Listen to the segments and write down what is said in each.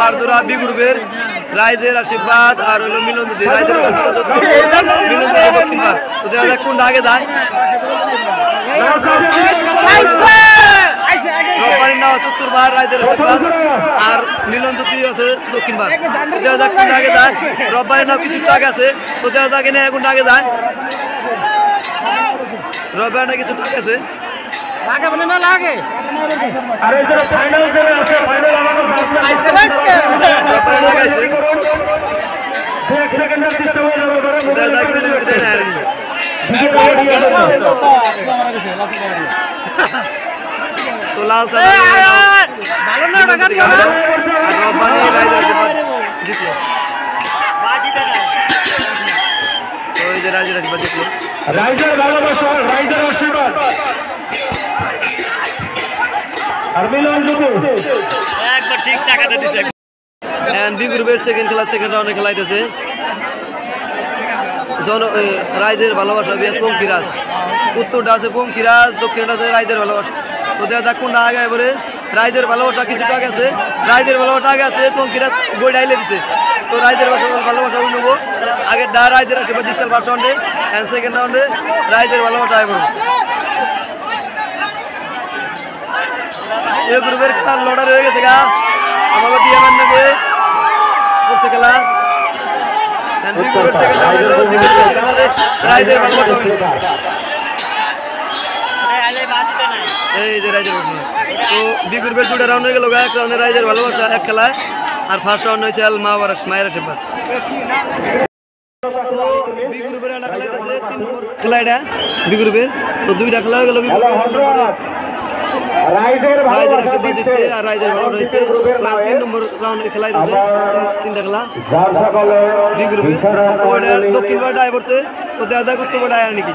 4 জোড়া বি গ্রুপের রাইজের আশীর্বাদ আর হলো মিলন জ্যোতি রাইজের আশীর্বাদ মিলন জ্যোতি দক্ষিণ ভাগ তো দেখা যাক কোনটা আগে যায় রব্বানির নাম আছে উত্তর ভাগ রাইজের আশীর্বাদ আর মিলন জ্যোতি আছে দক্ষিণ ভাগ দেখা যাক কোনটা আগে যায় রব্বানির নাম কিছুটা আগে আছে তো দেখা যাক এনে কোনটা আগে যায় রব্বানির নাম কিছুটা আগে আছে আগে মানে মেলা আগে আরে যারা ফাইনাল করে আছে ফাইনাল আমাদের আইছে আজকে রব্বানির নাম আইছে 1 সেকেন্ডের চেষ্টা হয়ে যাবে দেখা যাক কোনটা দেয় না তো লাল সাদা ভালো না টাকা দিও না আর রব্বানি রাইজার জিতলো তো এই যে রাইজার জিতলো রাইজার ভালোবাসা রাইজার আশীর্বাদ আর মিলন জ্যোতি একবার ঠিক টাকাটা দিছে এন্ড বি গ্রুপের সেকেন্ড রাউন্ডে খেলাইতেছে রাইজের ভালোবাসা বিএস পঙ্কিরাজ উত্তরটা আছে পঙ্কিরাজ দক্ষিণটা আছে রাইজের ভালোবাসা তো দেখা যাক কোনটা আগে এবারে রাইজের ভালোবাসা কিছুটা আগে আছে রাইজের ভালোবাসা আগে আছে পঙ্কিরাজ বই ডাইলে দিছে তো রাইজের ভালোবাসা উঠে নেবো আগে রাইজের আশীর্বাদ জিতছে ফার্স্ট রাউন্ডে এন্ড সেকেন্ড রাউন্ডে রাইজের ভালোবাসা এবার এই গ্রুপের খেলার লড়াই হয়ে গেছে গা আমাকে ডিএমএন নাকি করছে খেলা রাইজের ভালোবাসা এই যে রাইজের তো বি গ্রুপের দুটো রাউন্ড হয়ে গেল এক রাউন্ডে রাইজের ভালোবাসা এক খেলায় আর ফার্স্ট রাউন্ড হয়েছে মায়ের আশীর্বাদ বি গ্রুপের একটা খেলা আছে 3 নম্বর খেলা এটা বি গ্রুপের তো দুইটা খেলা হয়ে গেল বি গ্রুপের রাইজার ভালোবাসা জিতছে আর রাইজার ভালো রয়েছে 3 নম্বর রাউন্ডে খেলা আছে তিনটা খেলা যার সকলে বি গ্রুপে দক্ষিণ পাড়া আয় পড়ছে ও দেখা উত্তর পাড়া আয় নাকি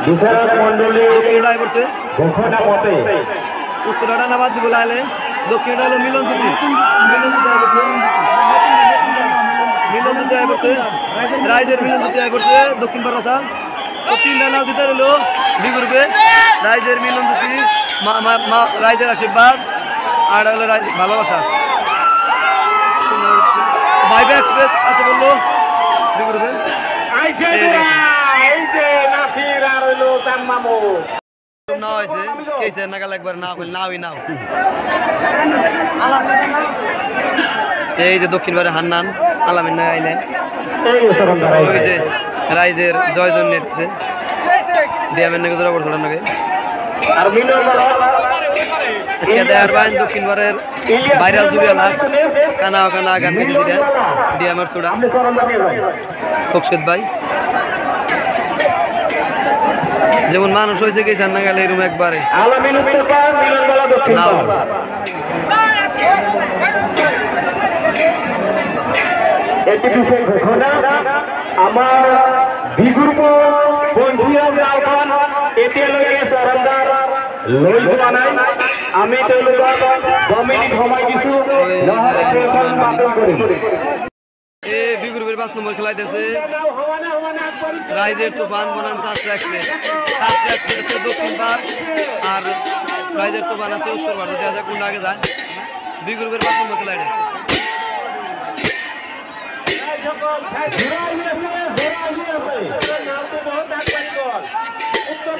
বিচারক মণ্ডলী দক্ষিণ আয় পড়ছে ঘোষণা মতে উত্তরটা না বাদ দিব লাইলে দক্ষিণটা হলো মিলন জ্যোতি আয় পড়ছে রাইজের মিলন জ্যোতি আয় পড়ছে দক্ষিণ পাড়া চাল তো 3টা নাও দিতে হলো বি গ্রুপে রাইজের মিলন জ্যোতি রাইজের আশীর্বাদ আর হলো ভালোবাসা ভাইবা এক্সপ্রেস আছে বললো বি গ্রুপে না হয়েছে কেছে নাগাল একবার না হইল নাও এই যে দক্ষিণ বারে হান্নান আলামিন না আইলে ওই যে রাইজের জয় জন্য নিচ্ছে ডিএমএন নাকি জোড়া পড়ছিল নাকি আচ্ছা দেয়ার বাইন দক্ষিণ বারের ভাইরাল জুড়িয়ালা কানা গান গেছে দিটা ডিএমএর চূড়া খোকশেদ ভাই যেমন মানুষ হয়েছে কি জানা গেলে এরকম একবারে আমার বিগ্রুপ আমি বি গ্রুপের 5 নম্বর খেলাইতেছে রাইজের তুফান বনান শাস্ত্র এক্সপ্রেস দক্ষিণ পার আর রাইজের তুফান আছে উত্তর পার দেখা যায় কোনটা আগে যায় বি গ্রুপের 5 নম্বর খেলাইতে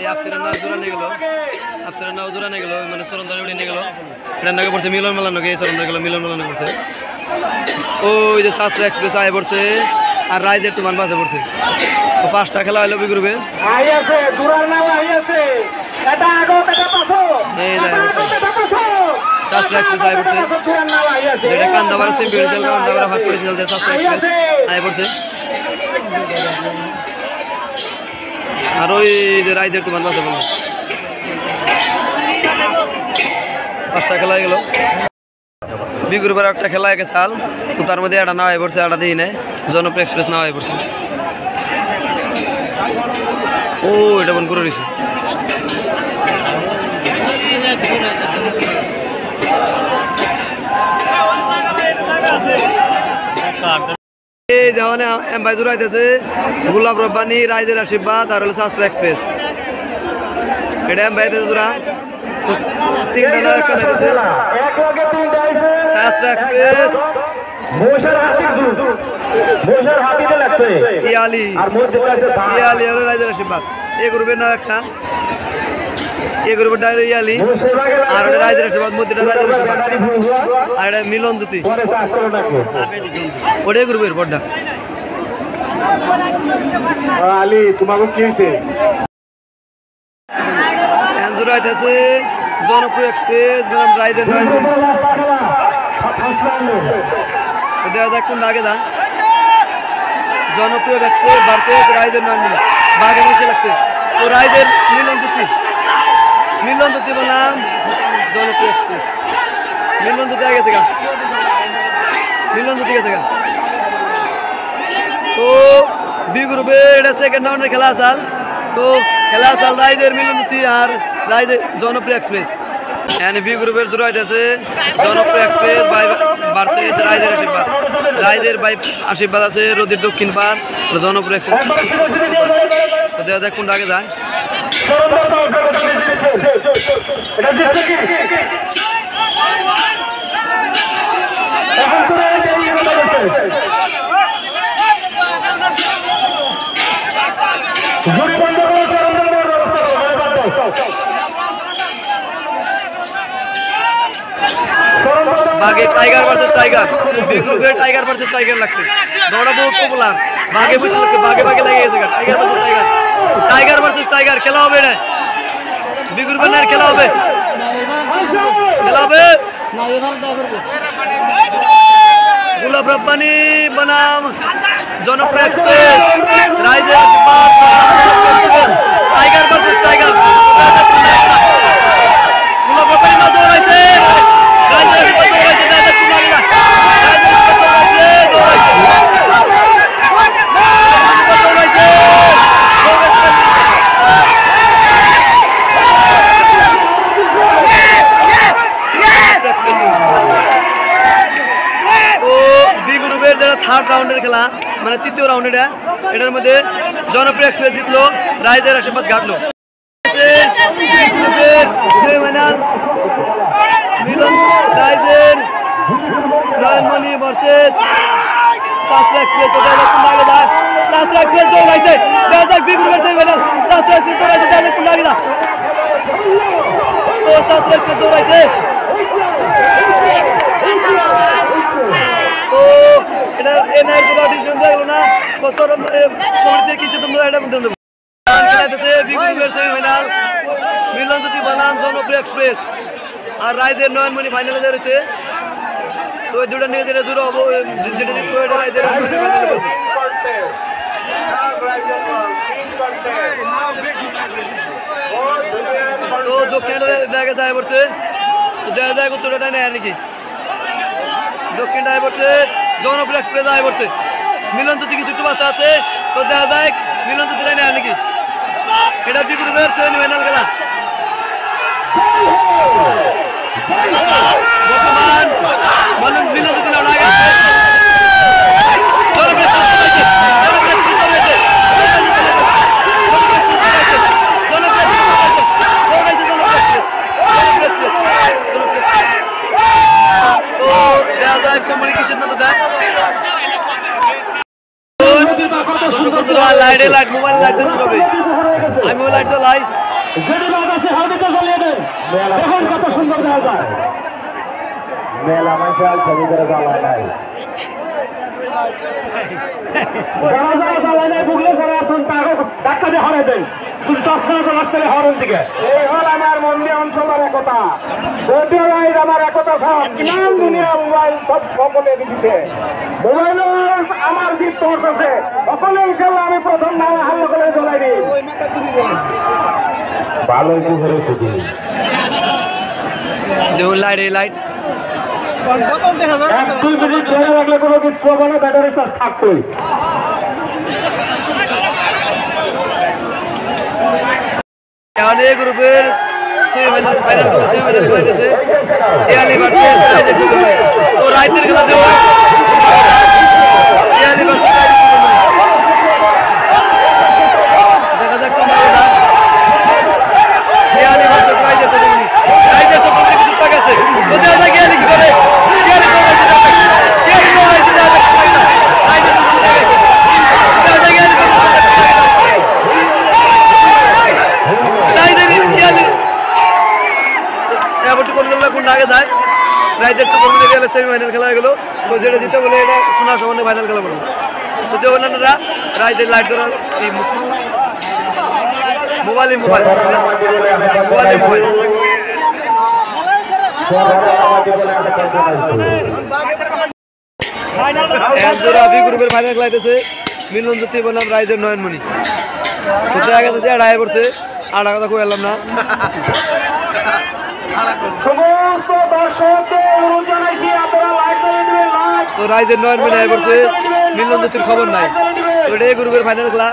এই আপসের নাম জোড়া নিয়ে গেল মানে সরন্দারে উড়ে নিয়ে গেল এটা নাকি পড়ছে মিলন মেলা নাকি সরন্দার গেল মিলন মেলা পড়ছে ওই যে শাস্ত্র এক্সপ্রেস আয় পড়ছে আর রাইজের তুমান বাসে পড়ছে তো 5টা খেলা হলো বি গ্রুপে শাস্ত্র এক্সপ্রেস আয় পড়ছে যেটা কান্দাবার চ্যাম্পিয়ন কান্দাবার ফার্স্ট পজিশন চলছে শাস্ত্র এক্সপ্রেস আয় পড়ছে আর ওই যে রাইজের তুমান বাসে পড়লো 5টা খেলা হয়ে গেল বি গ্রুপের একটা খেলা একে সাল তো তার মধ্যে একটা নাও হয়ে পড়ছে একটা দিই নেই জনপ্রিয় এক্সপ্রেস নাও হয়ে পড়ছে ও এটা বন করে রয়েছে এই যেমন ভাই জোড়াইতেছে গোলাপ রব্বানি রাইজের আশীর্বাদ আর হলো শাস্ত্র এক্সপ্রেস এটা ভাইতে জোড়া 3টা না একটা শাস্ত্রা এক্সপ্রেস ইয়ালি ইয়ালি আর রাইজার আশীর্বাদ এই গ্রুপের নাম একটা এই গ্রুপের ডাইরে ইয়ালি আর ওটা রাইজার আশীর্বাদ মধ্যটা রাইজার আশীর্বাদ আর এটা মিলন জ্যোতি ওটাই গ্রুপের বড়টা আলী তোমাকে কি হয়েছে আছে জনপ্রিয় এক্সপ্রেস রাইজার দেখা যাক কোন আগে দা জনপ্রিয় এক্সপ্রেস ভার্সেস রাইজার নয়ন বাঘে বসে লাগছে তো রাইজার মিলন জ্যোতি বললাম জনপ্রিয় এক্সপ্রেস মিলন জ্যোতি আগে গেছে গা মিলন জ্যোতি গেছে গা তো বি গ্রুপে এটা সেকেন্ড রাউন্ডের খেলা চাল তো খেলা চাল রাইজের মিলন জ্যোতি আর রাইজের জনপ্রিয় এক্সপ্রেস এখানে বি গ্রুপের জোড়া হইতেছে জনপ্রিয় এক্সপ্রেস বাই ভার্সেস রাইজের আশীর্বাদ রাইজের বাই আশীর্বাদ আছে রোদের দক্ষিণ পার জনপ্রিয় এক্সপ্রেস তো দেখা যাক কোনটা আগে যায় बागे tiger versus tiger B group में टाइगर वर्सेस टाइगर लगसे दौड़ा बहुत पॉपुलर बागे में बागे बागे लगे ऐसे tiger versus tiger tiger versus tiger खेला होबे रे बी ग्रुप में खेला होबे गुलाब रब्बानी बनाम जनप्रिय express riser tiger versus tiger Gulab Rabbani ना दौड़ाइছে থার্ড রাউন্ডের খেলা মানে তৃতীয় রাউন্ড এটার মধ্যে জনপ্রিয় এক্সপ্রেস জিতলো রাইজের আশীর্বাদ ঘাটলো সেমিফাইনাল মিলন রাইজের নয়নমণি versus shastra express shastra express দৌড়াইছে B গ্রুপের সেমিফাইনাল শাস্ত্রা এক্সপ্রেস দৌড়াইছে কোন লাগে না তো শাস্ত্রা এক্সপ্রেস দৌড়াইছে তো এটা এনআর কোনো অডিশন দেওয়া না বছর কমিটিতে কিছু তোমরা এটা মধ্যে খেলাইতেছে বি গ্রুপের সেমিফাইনাল মিলন জ্যোতি বনাম জনপ্রিয় এক্সপ্রেস আর রাইজের নয়নমণি ফাইনালে রয়েছে তো এই দুটো নিয়ে যেটা জুড়ে হবো যেটা জিতবো এটা রাইজের নয়নমণি ফাইনালে করবো তো দক্ষিণটা দেখা যায় পড়ছে তো দেখা যায় উত্তরটা নেয় নাকি দক্ষিণটা আয় পড়ছে জনপ্রিয় এক্সপ্রেস আয় পড়ছে মিলন জ্যোতি কিছু একটু বাচ্চা আছে তো দেখা যায় মিলন জ্যোতিটা নেয় নাকি এটা বি গ্রুপের সেমিফাইনাল খেলা বর্তমান মিলন জ্যোতি না গেছে লাইটে লাইট মোবাইল লাইট দিতে হবে আমিও লাইট জ্বালাই কত সুন্দর দেখা যায় মেলা মাইশাল ছবি করে জ্বালায় নাই আমার মন্দির অঞ্চলের একতা আমার একতা দুনিয়া মোবাইল সব সকলে দিচ্ছে মোবাইল আমার যে টর্চ আছে সকলে ইনশাল্লাহ আমি প্রথম নামে হাল করে জ্বলাই দিই ভালো লাইট এই লাইট 1-2 মিনিট ধরে রাখলে কোনো কিছু হবে না ব্যাটারি চার্জ থাকবেই এখানে গ্রুপের সেমিফাইনাল খেলতেছে ইয়ালি ভার্সেস রাইজের তো রাইজের খেলা দেব ইয়ালি ভার্সেস দেখা যাক কোন খেলা ইয়ালি ভার্সেস রাইজের সেমিফাইনাল রাইজের সেমিফাইনাল কিছু টাকা আছে তো দেখা যাক ইয়ালি কি করে ইয়ালি গ্রুপের সেমিফাইনাল খেলা হয়ে গেল। তো যেটা জিতে বলে এটা সোনার সমানে ফাইনাল খেলা বলবো। তো যে অন্যান্যরা রাইজের লাইট ধরার মোবাইল গ্রুপের ফাইনাল খেলাইতেছে মিলন জ্যোতি বললাম রাইজের নয়নমণি। দেখা গেছে আড়াই পড়ছে, আড়া কথা খুব এলাম না। তো রাইজের নয়নমণি আয় পড়ছে, মিলন জ্যোতির খবর নাই। তো এটাই গ্রুপের ফাইনাল খেলা।